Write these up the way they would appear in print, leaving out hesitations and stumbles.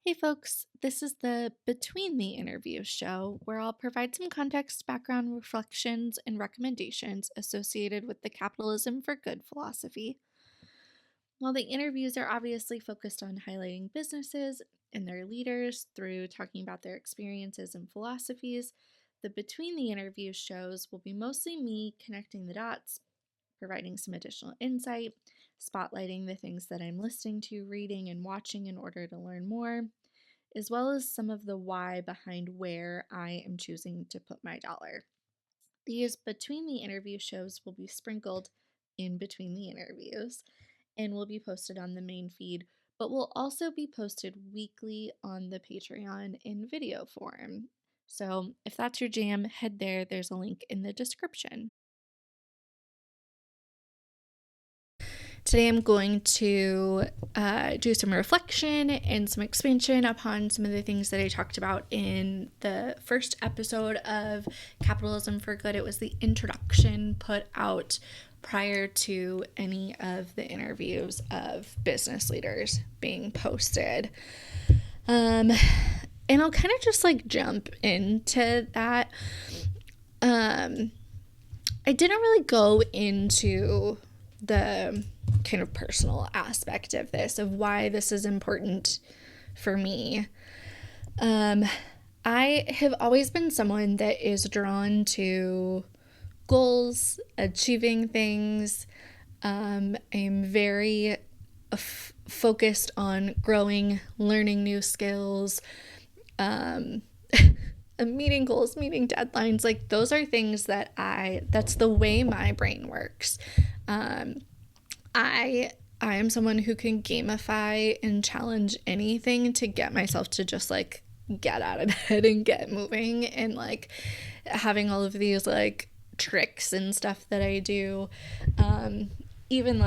Hey folks, this is the Between the Interviews show where I'll provide some context, background, reflections, and recommendations associated with the Capitalism for Good philosophy. While the interviews are obviously focused on highlighting businesses and their leaders through talking about their experiences and philosophies, the Between the Interviews shows will be mostly me connecting the dots, providing some additional insight, spotlighting the things that I'm listening to, reading, and watching in order to learn more, as well as some of the why behind where I am choosing to put my dollar. These Between the Interview shows will be sprinkled in between the interviews and will be posted on the main feed, but will also be posted weekly on the Patreon in video form. So if that's your jam, head there. There's a link in the description. Today I'm going to do some reflection and some expansion upon some of the things that I talked about in the first episode of Capitalism for Good. It was the introduction put out prior to any of the interviews of business leaders being posted. And I'll kind of just jump into that. I didn't really go into the kind of personal aspect of this, of why this is important for me. I have always been someone that is drawn to goals, achieving things. I'm very focused on growing, learning new skills, meeting goals, meeting deadlines. Those are things that that's the way my brain works. I am someone who can gamify and challenge anything to get myself to just get out of bed and get moving, and having all of these tricks and stuff that I do. Even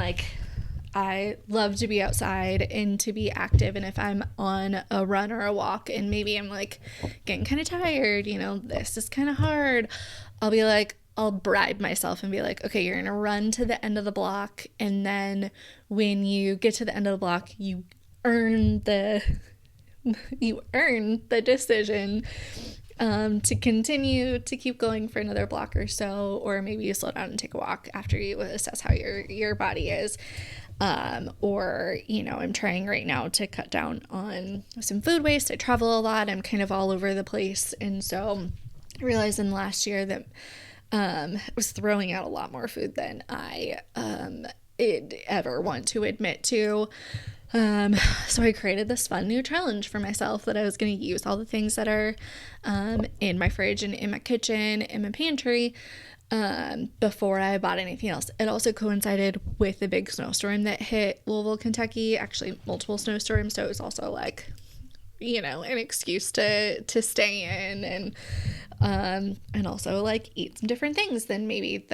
I love to be outside and to be active, and if I'm on a run or a walk and maybe I'm getting kind of tired, this is kind of hard, I'll bribe myself and be okay, you're gonna run to the end of the block, and then when you get to the end of the block, you earn the decision to continue to keep going for another block or so, or maybe you slow down and take a walk after you assess how your body is. Or I'm trying right now to cut down on some food waste. I travel a lot. I'm kind of all over the place, and so I realized in the last year that I was throwing out a lot more food than I ever want to admit to. So I created this fun new challenge for myself that I was going to use all the things that are in my fridge and in my kitchen, in my pantry, before I bought anything else. It also coincided with the big snowstorm that hit Louisville, Kentucky, actually multiple snowstorms. So it was also an excuse to stay in and also eat some different things than maybe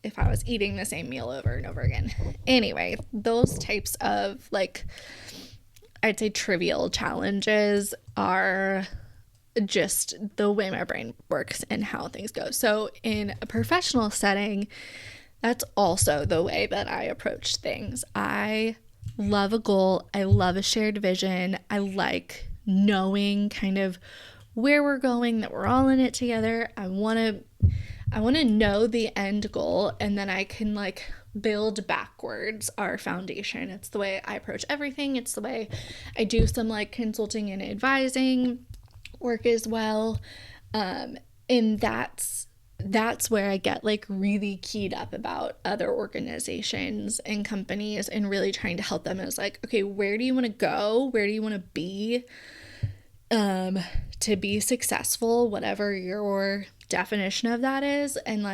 if I was eating the same meal over and over again. Anyway, those types of I'd say trivial challenges are just the way my brain works and how things go. So in a professional setting, that's also the way that I approach things. I love a goal. I love a shared vision. I like knowing kind of where we're going, that we're all in it together. I want to know the end goal, and then I can build backwards our foundation. It's the way I approach everything. It's the way I do some consulting and advising work as well. And that's where I get really keyed up about other organizations and companies and really trying to help them as okay, where do you want to go? Where do you want to be to be successful, whatever your definition of that is, and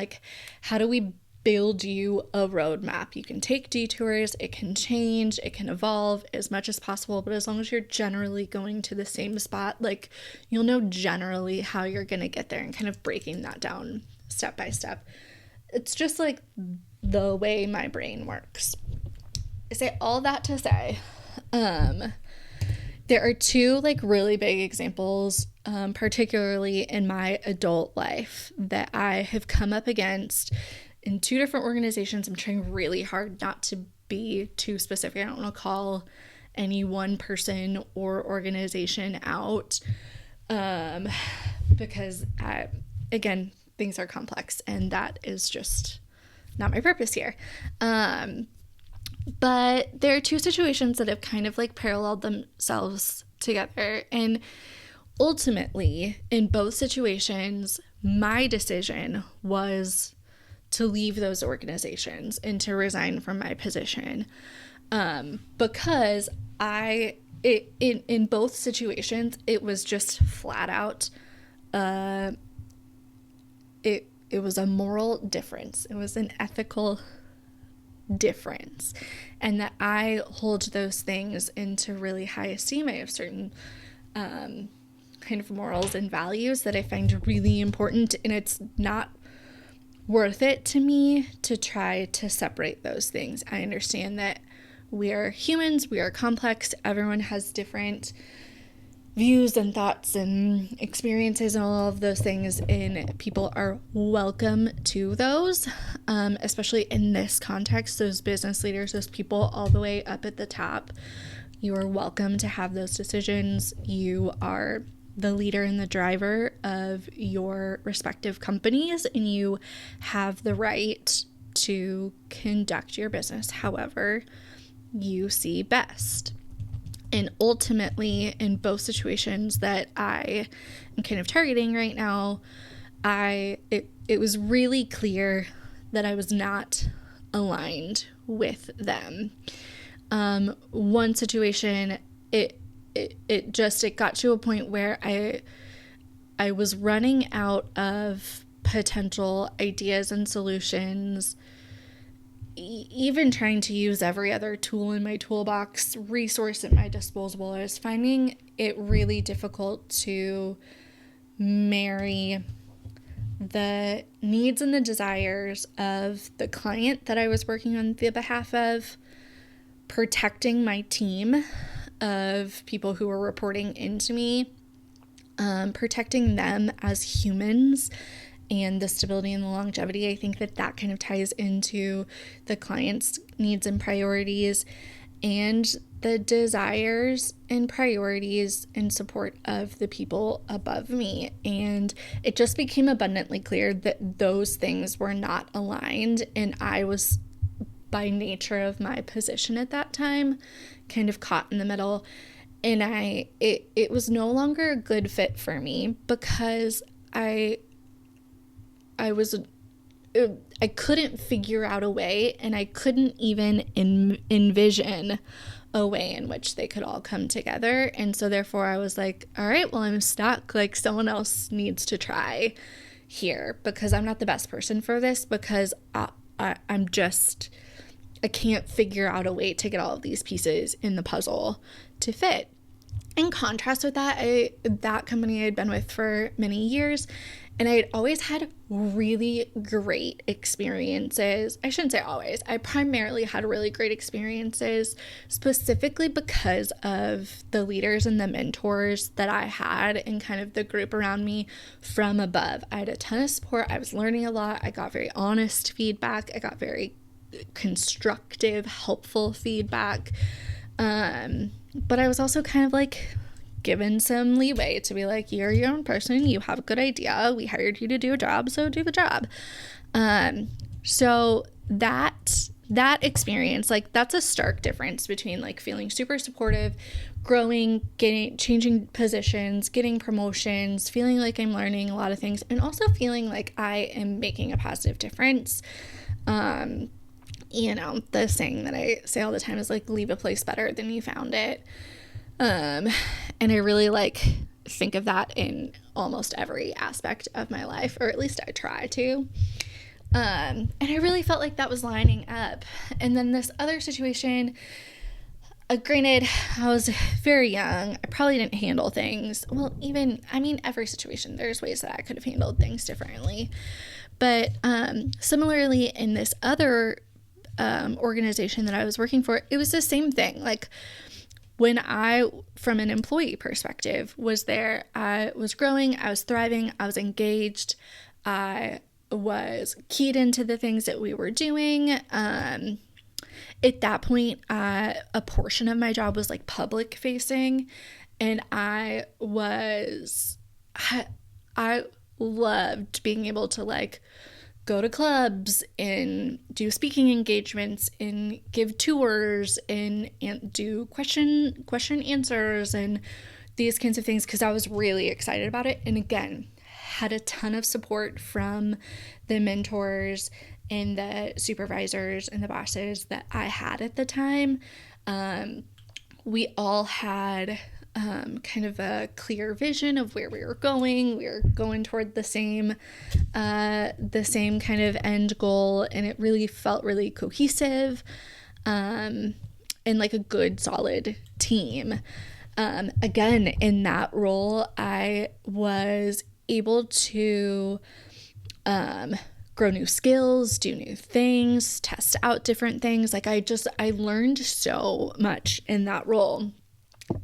how do we build you a roadmap? You can take detours, it can change, it can evolve as much as possible, but as long as you're generally going to the same spot, you'll know generally how you're gonna get there, and kind of breaking that down step by step. It's just the way my brain works. I say all that to say, there are two really big examples, particularly in my adult life, that I have come up against in two different organizations. I'm trying really hard not to be too specific. I don't want to call any one person or organization out, because again, things are complex, and that is just not my purpose here. But there are two situations that have kind of like paralleled themselves together, and ultimately, in both situations, my decision was to leave those organizations and to resign from my position, because in both situations, it was just flat out, it was a moral difference. It was an ethical difference, and that I hold those things into really high esteem. I have certain kind of morals and values that I find really important, and it's not worth it to me to try to separate those things. I understand that we are humans, we are complex, everyone has different views and thoughts and experiences and all of those things, and people are welcome to those, especially in this context. Those business leaders, those people all the way up at the top, you are welcome to have those decisions. You are the leader and the driver of your respective companies, and you have the right to conduct your business however you see best. And ultimately, in both situations that I am kind of targeting right now, it was really clear that I was not aligned with them. One situation, it got to a point where I was running out of potential ideas and solutions, even trying to use every other tool in my toolbox, resource at my disposal. I was finding it really difficult to marry the needs and the desires of the client that I was working on the behalf of, protecting my team of people who were reporting into me, protecting them as humans, and the stability and the longevity. I think that kind of ties into the client's needs and priorities, and the desires and priorities and support of the people above me. And it just became abundantly clear that those things were not aligned, and I was, by nature of my position at that time, kind of caught in the middle. And it was no longer a good fit for me, because I couldn't figure out a way, and I couldn't even envision a way in which they could all come together. And so therefore I was like, all right, well, I'm stuck. Like, someone else needs to try here, because I'm not the best person for this, because I can't figure out a way to get all of these pieces in the puzzle to fit. In contrast with that, that company I had been with for many years, and I had always had really great experiences. I shouldn't say always. I primarily had really great experiences, specifically because of the leaders and the mentors that I had and kind of the group around me from above. I had a ton of support. I was learning a lot. I got very honest feedback. I got very constructive, helpful feedback. But I was also kind of like given some leeway to be like, you're your own person, you have a good idea, we hired you to do a job, so do the job. So that experience, like, that's a stark difference between like feeling super supportive, growing, changing positions, getting promotions, feeling like I'm learning a lot of things, and also feeling like I am making a positive difference. The saying that I say all the time is like, leave a place better than you found it. And I really like think of that in almost every aspect of my life, or at least I try to. And I really felt like that was lining up. And then this other situation, granted, I was very young. I probably didn't handle things well. Every situation, there's ways that I could have handled things differently. But similarly, in this other organization that I was working for, it was the same thing. Like, when I, from an employee perspective, was there, I was growing, I was thriving, I was engaged, I was keyed into the things that we were doing. at that point, a portion of my job was like public facing, and I loved being able to like go to clubs and do speaking engagements and give tours and do question answers and these kinds of things, because I was really excited about it. And again, had a ton of support from the mentors and the supervisors and the bosses that I had at the time. We all had kind of a clear vision of where we were going. We were going toward the same kind of end goal, and it really felt really cohesive, and like a good, solid team. Again, in that role, I was able to grow new skills, do new things, test out different things. Like I learned so much in that role.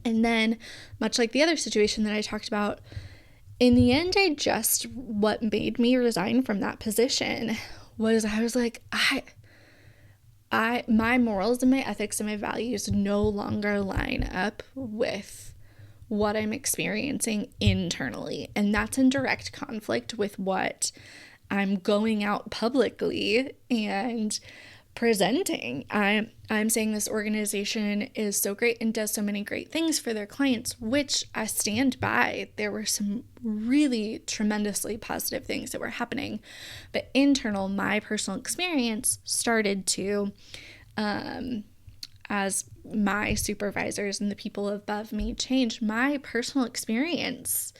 And then, much like the other situation that I talked about, in the end, what made me resign from that position was I was like, my morals and my ethics and my values no longer line up with what I'm experiencing internally. And that's in direct conflict with what I'm going out publicly and presenting. I'm saying this organization is so great and does so many great things for their clients, which I stand by. There were some really tremendously positive things that were happening, but my personal experience started to, as my supervisors and the people above me changed, my personal experience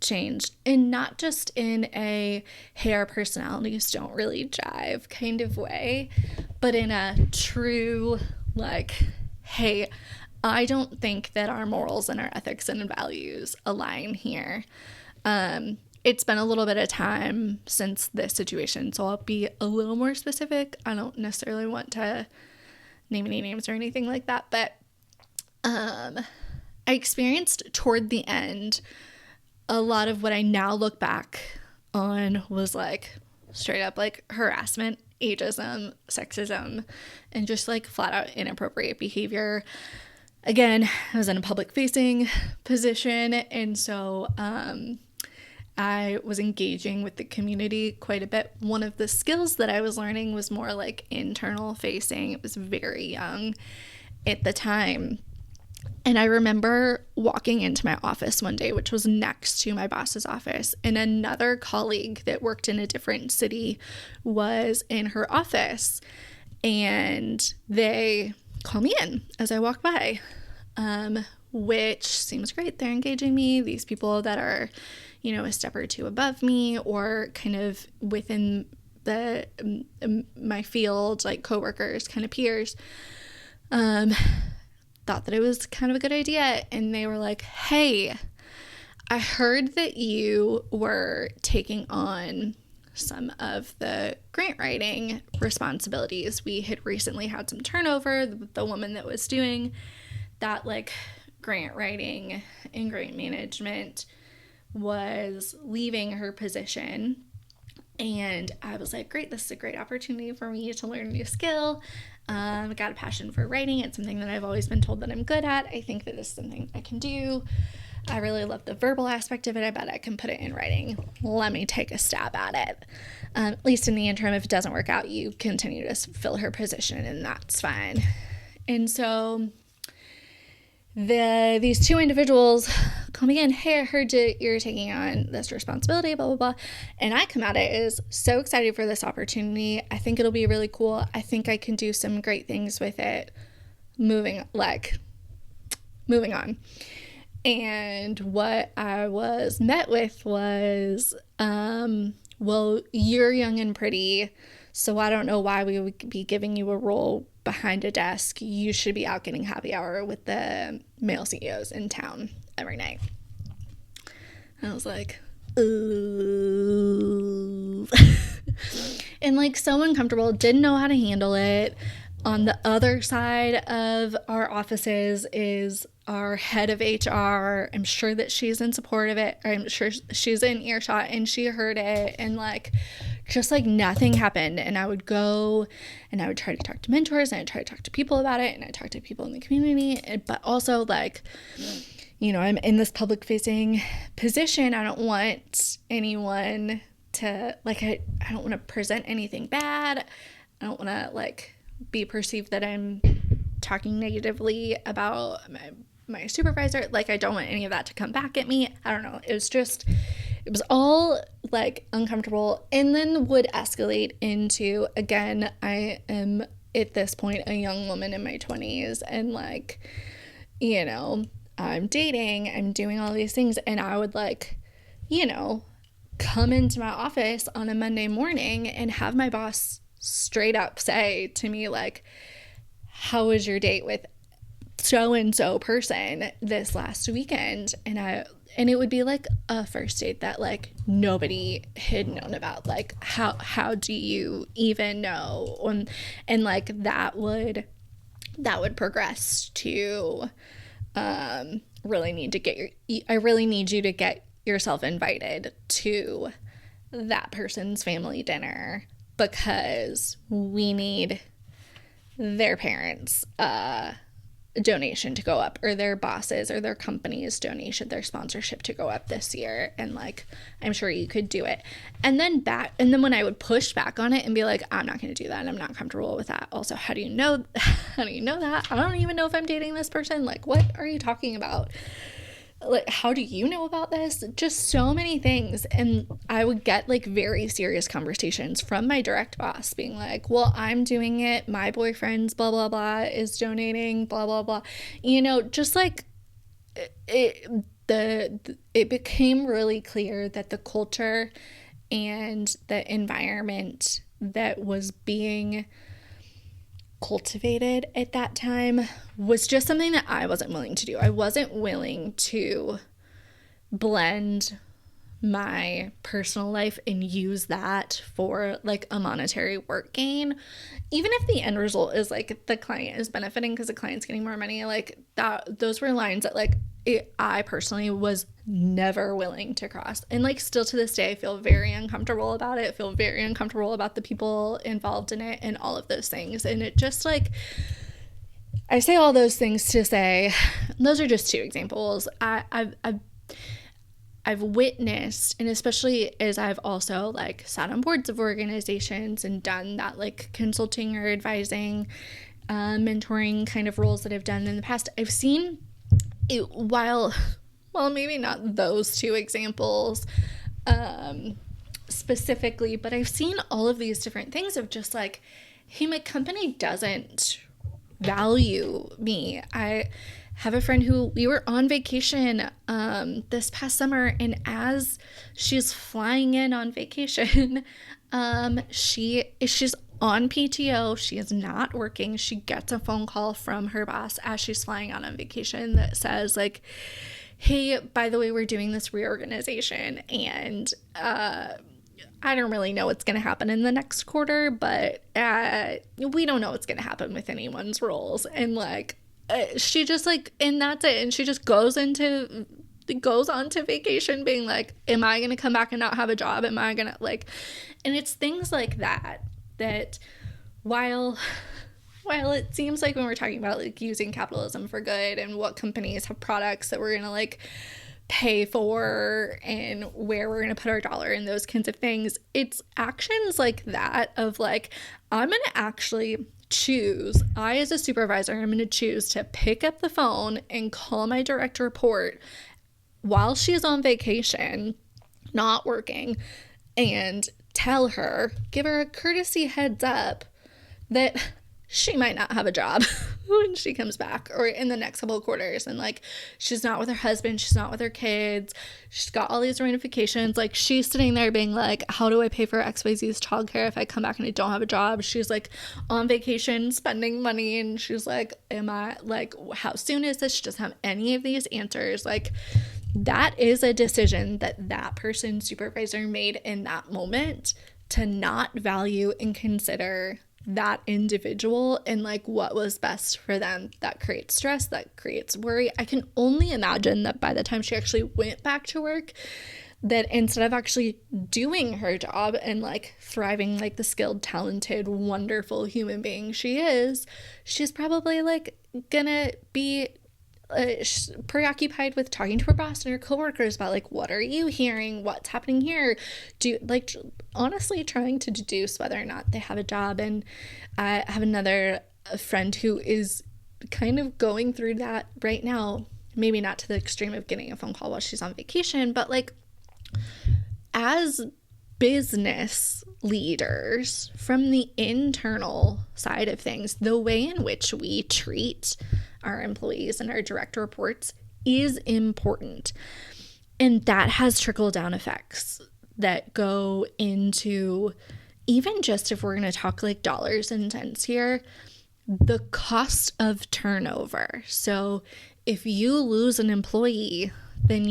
changed, and not just in a hey, our personalities don't really jive kind of way, but in a true like, hey, I don't think that our morals and our ethics and values align here. It's been a little bit of time since this situation, so I'll be a little more specific. I don't necessarily want to name any names or anything like that, but I experienced toward the end a lot of what I now look back on was like straight up like harassment, ageism, sexism, and just like flat out inappropriate behavior. Again, I was in a public facing position, and so I was engaging with the community quite a bit. One of the skills that I was learning was more like internal facing. It was very young at the time. And I remember walking into my office one day, which was next to my boss's office, and another colleague that worked in a different city was in her office, and they call me in as I walk by, which seems great. They're engaging me. These people that are, a step or two above me or kind of within my field, like coworkers, kind of peers, thought that it was kind of a good idea. And they were like, hey, I heard that you were taking on some of the grant writing responsibilities. We had recently had some turnover. The woman that was doing that like grant writing and grant management was leaving her position. And I was like, great, this is a great opportunity for me to learn a new skill. I got a passion for writing. It's something that I've always been told that I'm good at. I think that this is something I can do. I really love the verbal aspect of it. I bet I can put it in writing. Let me take a stab at it. At least in the interim, if it doesn't work out, you continue to fill her position, and that's fine. And so these two individuals come again, hey, I heard you're taking on this responsibility, blah, blah, blah. And I come at it as so excited for this opportunity. I think it'll be really cool. I think I can do some great things with it. Moving on. And what I was met with was, well, you're young and pretty, so I don't know why we would be giving you a role behind a desk. You should be out getting happy hour with the male CEOs in town every night. And I was like, ooh. And like so uncomfortable, didn't know how to handle it. On the other side of our offices is our head of HR. I'm sure that she's in support of it. I'm sure she's in earshot and she heard it and like just like nothing happened. And I would go and I would try to talk to mentors, and I'd try to talk to people about it, and I talk to people in the community. But also, like, you know, I'm in this public facing position. I don't want anyone to, like, I don't want to present anything bad. I don't want to, like, be perceived that I'm talking negatively about my supervisor. Like, I don't want any of that to come back at me. I don't know. It was all, like, uncomfortable, and then would escalate into, again, I am at this point a young woman in my 20s, and, like, you know, I'm dating, I'm doing all these things, and I would, like, you know, come into my office on a Monday morning and have my boss straight up say to me, like, how was your date with so-and-so person this last weekend? And it would be like a first date that, like, nobody had known about. Like, how do you even know? And like, that would progress to, I really need you to get yourself invited to that person's family dinner, because we need their parents' donation to go up, or their bosses or their company's donation, their sponsorship to go up this year, and, like, I'm sure you could do it. And then when I would push back on it and be like, I'm not going to do that, and I'm not comfortable with that. Also, how do you know that? I don't even know if I'm dating this person. Like, what are you talking about? Like, how do you know about this? Just so many things. And I would get, like, very serious conversations from my direct boss being like, well, I'm doing it, my boyfriend's blah blah blah is donating blah blah blah, you know. Just like, it became really clear that the culture and the environment that was being cultivated at that time was just something that I wasn't willing to do. I wasn't willing to blend my personal life and use that for, like, a monetary work gain, even if the end result is, like, the client is benefiting because the client's getting more money. Like, those were lines that, like, I personally was never willing to cross. And, like, still to this day, I feel very uncomfortable about it. I feel very uncomfortable about the people involved in it and all of those things. And it just, like, I say all those things to say, those are just two examples. I've witnessed, and especially as I've also, like, sat on boards of organizations and done that, like, consulting or advising, mentoring kind of roles that I've done in the past, I've seen it, while maybe not those two examples specifically, but I've seen all of these different things of just, like, hey, my company doesn't value me. I have a friend who, we were on vacation this past summer, and as she's flying in on vacation, she's on PTO, she is not working. She gets a phone call from her boss as she's flying out on vacation that says, like, hey, by the way, we're doing this reorganization, and I don't really know what's going to happen in the next quarter, but we don't know what's going to happen with anyone's roles. And, like, she just, like, and that's it. And she just goes on to vacation being like, am I going to come back and not have a job? Am I going to, like, and it's things like that while it seems like when we're talking about, like, using capitalism for good and what companies have products that we're going to, like, pay for and where we're going to put our dollar and those kinds of things, it's actions like that of, like, I'm going to actually choose, I as a supervisor, I'm going to choose to pick up the phone and call my direct report while she's on vacation, not working, and tell her, give her a courtesy heads up that she might not have a job when she comes back or in the next couple of quarters. And, like, she's not with her husband, she's not with her kids, she's got all these ramifications. Like, she's sitting there being like, how do I pay for XYZ's childcare if I come back and I don't have a job? She's, like, on vacation spending money, and she's like, am I, like, how soon is this? She doesn't have any of these answers. Like, that is a decision that person's supervisor made in that moment to not value and consider that individual and, like, what was best for them. That creates stress, that creates worry. I can only imagine that by the time she actually went back to work, that instead of actually doing her job and like thriving like the skilled, talented, wonderful human being she is, she's probably like gonna be preoccupied with talking to her boss and her coworkers about like, what are you hearing, what's happening here, do like honestly trying to deduce whether or not they have a job. And I have another friend who is kind of going through that right now, maybe not to the extreme of getting a phone call while she's on vacation, but like as business leaders, from the internal side of things, the way in which we treat our employees and our direct reports is important. And that has trickle down effects that go into, even just if we're going to talk like dollars and cents here, the cost of turnover. So if you lose an employee, then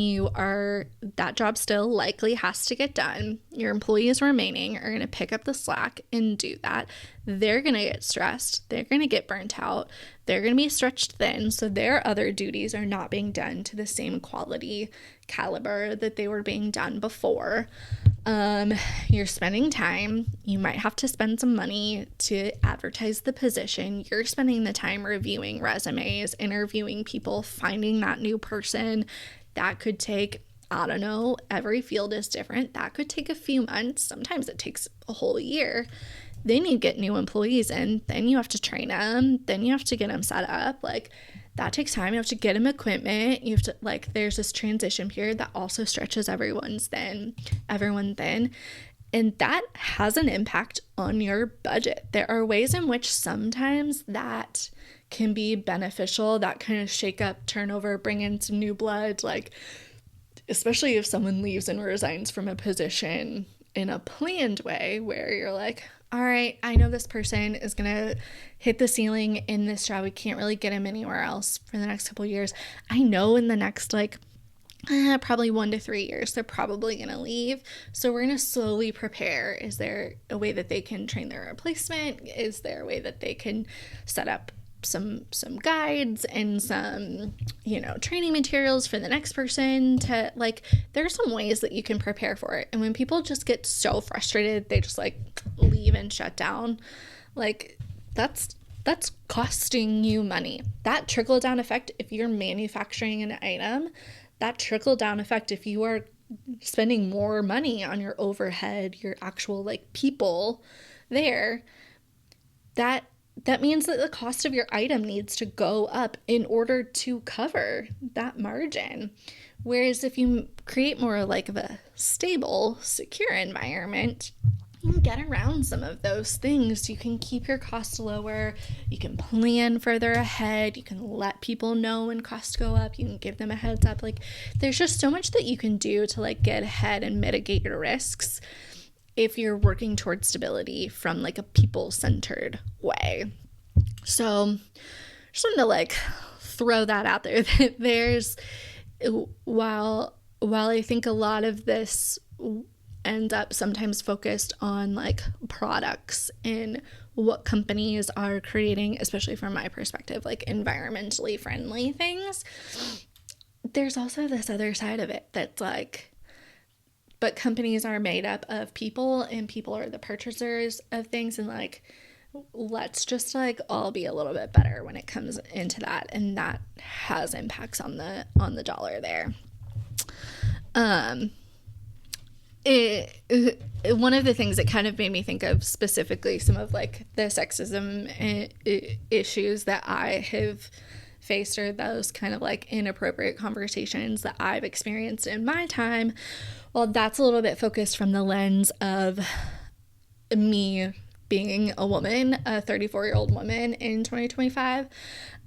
that job still likely has to get done. Your employees remaining are going to pick up the slack and do that. They're going to get stressed. They're going to get burnt out. They're going to be stretched thin. So their other duties are not being done to the same quality caliber that they were being done before. You're spending time. You might have to spend some money to advertise the position. You're spending the time reviewing resumes, interviewing people, finding that new person. That could take, I don't know, every field is different. That could take a few months. Sometimes it takes a whole year. Then you get new employees in. Then you have to train them. Then you have to get them set up. Like, that takes time. You have to get them equipment. You have to, like, there's this transition period that also stretches everyone thin. And that has an impact on your budget. There are ways in which sometimes that can be beneficial, that kind of shake up turnover, bring in some new blood, like, especially if someone leaves and resigns from a position in a planned way where you're like, all right, I know this person is going to hit the ceiling in this job. We can't really get him anywhere else for the next couple of years. I know in the next probably 1 to 3 years, they're probably going to leave. So we're going to slowly prepare. Is there a way that they can train their replacement? Is there a way that they can set up some guides and some, training materials for the next person to, like, there are some ways that you can prepare for it. And when people just get so frustrated, they just like leave and shut down, like, that's costing you money. That trickle down effect, if you're manufacturing an item, that trickle down effect, if you are spending more money on your overhead, your actual like people there, that means that the cost of your item needs to go up in order to cover that margin. Whereas if you create more like of a stable, secure environment, you can get around some of those things. You can keep your costs lower. You can plan further ahead. You can let people know when costs go up. You can give them a heads up. Like, there's just so much that you can do to like get ahead and mitigate your risks if you're working towards stability from like a people-centered way. So just wanted to like throw that out there, that there's, while I think a lot of this ends up sometimes focused on like products and what companies are creating, especially from my perspective, like environmentally friendly things, there's also this other side of it that's like, but companies are made up of people and people are the purchasers of things, and like, let's just like all be a little bit better when it comes into that, and that has impacts on the dollar there. One of the things that kind of made me think of specifically some of like the sexism issues that I have faced, or those kind of like inappropriate conversations that I've experienced in my time. Well, that's a little bit focused from the lens of me being a woman, a 34-year-old woman in 2025.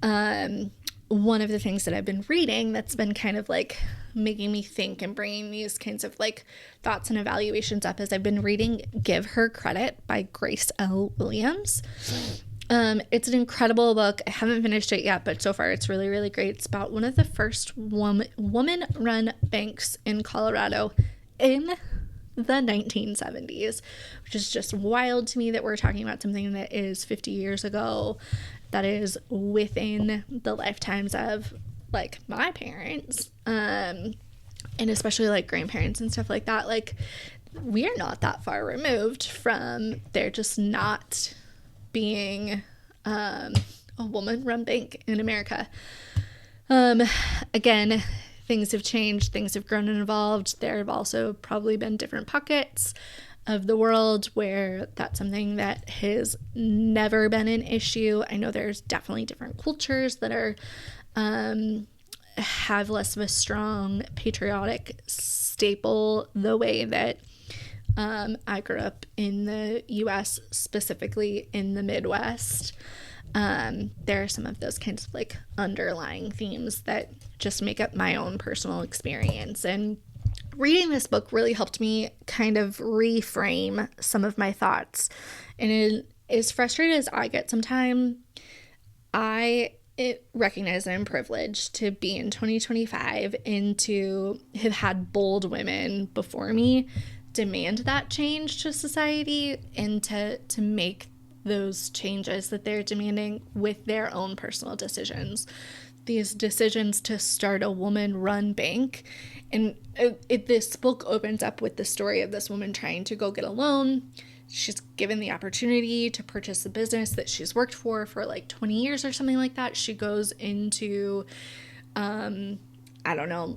One of the things that I've been reading that's been kind of like making me think and bringing these kinds of like thoughts and evaluations up is I've been reading Give Her Credit by Grace L. Williams. It's an incredible book. I haven't finished it yet, but so far it's really, really great. It's about one of the first woman-run banks in Colorado in the 1970s, which is just wild to me that we're talking about something that is 50 years ago, that is within the lifetimes of like my parents. and especially like grandparents and stuff like that, like we are not that far removed from there just not being a woman run bank in America. Again, things have changed, things have grown and evolved. There have also probably been different pockets of the world where that's something that has never been an issue. I know there's definitely different cultures that are have less of a strong patriotic staple the way that I grew up in the US, specifically in the Midwest. There are some of those kinds of like underlying themes that just make up my own personal experience. And reading this book really helped me kind of reframe some of my thoughts. And as frustrated as I get sometimes, I recognize that I'm privileged to be in 2025 and to have had bold women before me demand that change to society and to make those changes that they're demanding with their own personal decisions. These decisions to start a woman-run bank. And this book opens up with the story of this woman trying to go get a loan. She's given the opportunity to purchase a business that she's worked for like 20 years or something like that. She goes into, I don't know,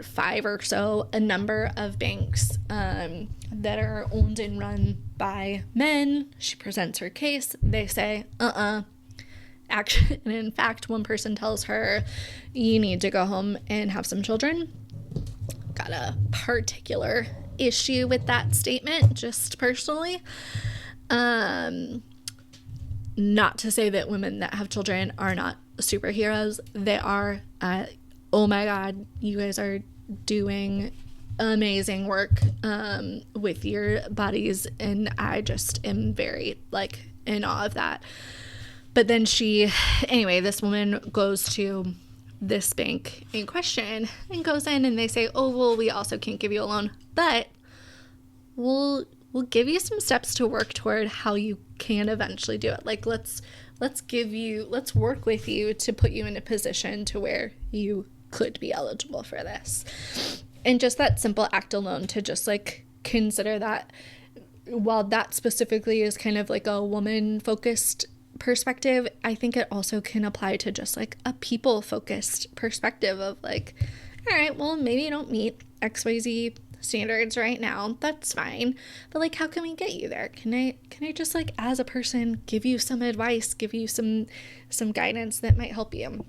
5 or so, a number of banks that are owned and run by men. She presents her case. They say, Actually, and in fact, one person tells her, you need to go home and have some children. Got a particular issue with that statement, just personally. Not to say that women that have children are not superheroes. They are. Oh my God, you guys are doing amazing work with your bodies, and I just am very like in awe of that. But then this woman goes to this bank in question and goes in and they say, oh, well, we also can't give you a loan, but we'll give you some steps to work toward how you can eventually do it. Like, let's work with you to put you in a position to where you could be eligible for this. And just that simple act alone to just like consider that, while that specifically is kind of like a woman focused perspective, I think it also can apply to just like a people focused perspective of like, all right, well, maybe you don't meet XYZ standards right now, that's fine, but like, how can we get you there? Can I just like, as a person, give you some advice, give you some guidance that might help you?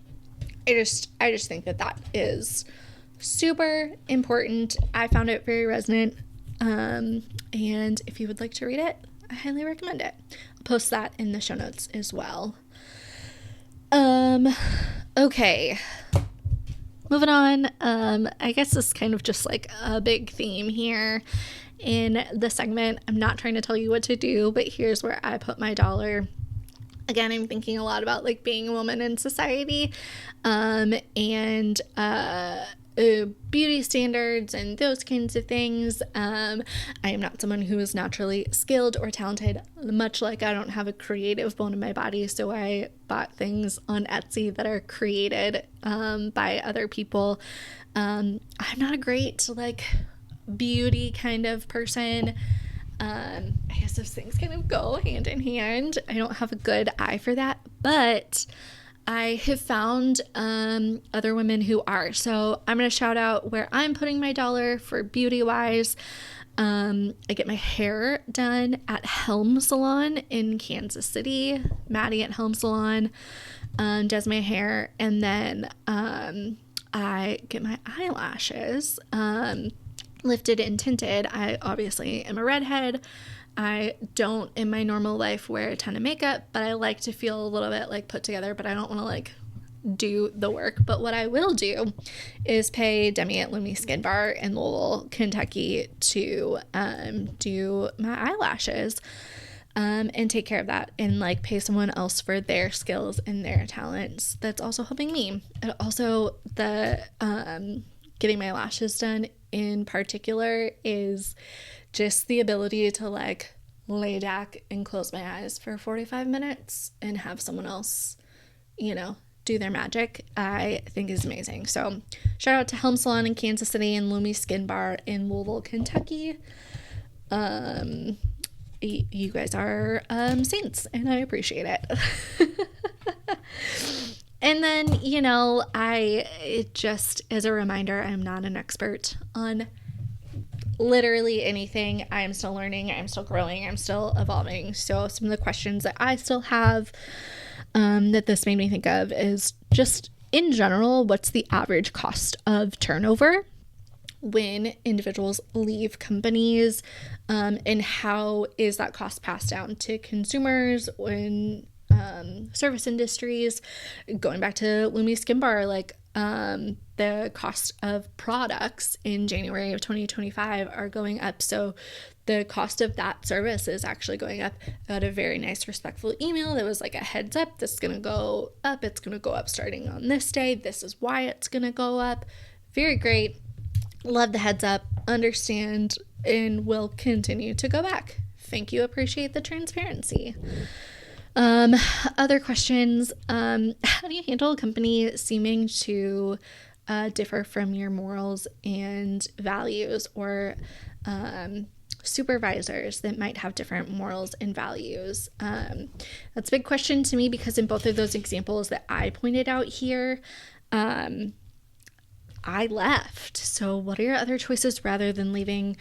I just think that is super important. I found it very resonant, and if you would like to read it, I highly recommend it. I'll post that in the show notes as well. Okay, moving on. I guess this is kind of just like a big theme here in the segment. I'm not trying to tell you what to do, but here's where I put my dollar. Again, I'm thinking a lot about like being a woman in society, and beauty standards and those kinds of things. I am not someone who is naturally skilled or talented, much like I don't have a creative bone in my body, so I bought things on Etsy that are created by other people. I'm not a great like beauty kind of person. I guess those things kind of go hand in hand. I don't have a good eye for that, but I have found other women who are. So I'm going to shout out where I'm putting my dollar for beauty-wise. I get my hair done at Helm Salon in Kansas City. Maddie at Helm Salon does my hair. And then I get my eyelashes lifted and tinted. I obviously am a redhead. I don't in my normal life wear a ton of makeup, but I like to feel a little bit like put together, but I don't want to like do the work. But what I will do is pay Demi at Lumi Skin Bar in Louisville, Kentucky to do my eyelashes and take care of that and like pay someone else for their skills and their talents. That's also helping me. And also the getting my lashes done in particular is just the ability to like lay back and close my eyes for 45 minutes and have someone else, do do their magic, I think is amazing. So shout out to Helm Salon in Kansas City and Lumi Skin Bar in Louisville, Kentucky. You guys are saints, and I appreciate it. And then, it just as a reminder, I'm not an expert on literally anything. I am still learning, I'm still growing, I'm still evolving. So some of the questions that I still have that this made me think of is just in general, what's the average cost of turnover when individuals leave companies, and how is that cost passed down to consumers when service industries? Going back to Lumi Skin Bar, the cost of products in January of 2025 are going up. So the cost of that service is actually going up. I got a very nice, respectful email that was like a heads up. This is going to go up. It's going to go up starting on this day. This is why it's going to go up. Very great. Love the heads up. Understand and will continue to go back. Thank you. Appreciate the transparency. Other questions. How do you handle a company seeming to differ from your morals and values, or supervisors that might have different morals and values? That's a big question to me, because in both of those examples that I pointed out here, I left. So what are your other choices rather than leaving?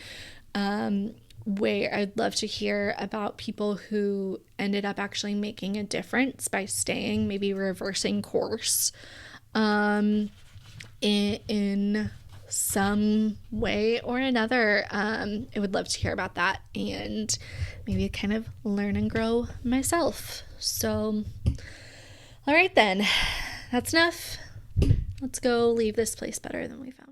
Where I'd love to hear about people who ended up actually making a difference by staying, maybe reversing course in some way or another. I would love to hear about that and maybe kind of learn and grow myself. So, all right then, that's enough. Let's go leave this place better than we found.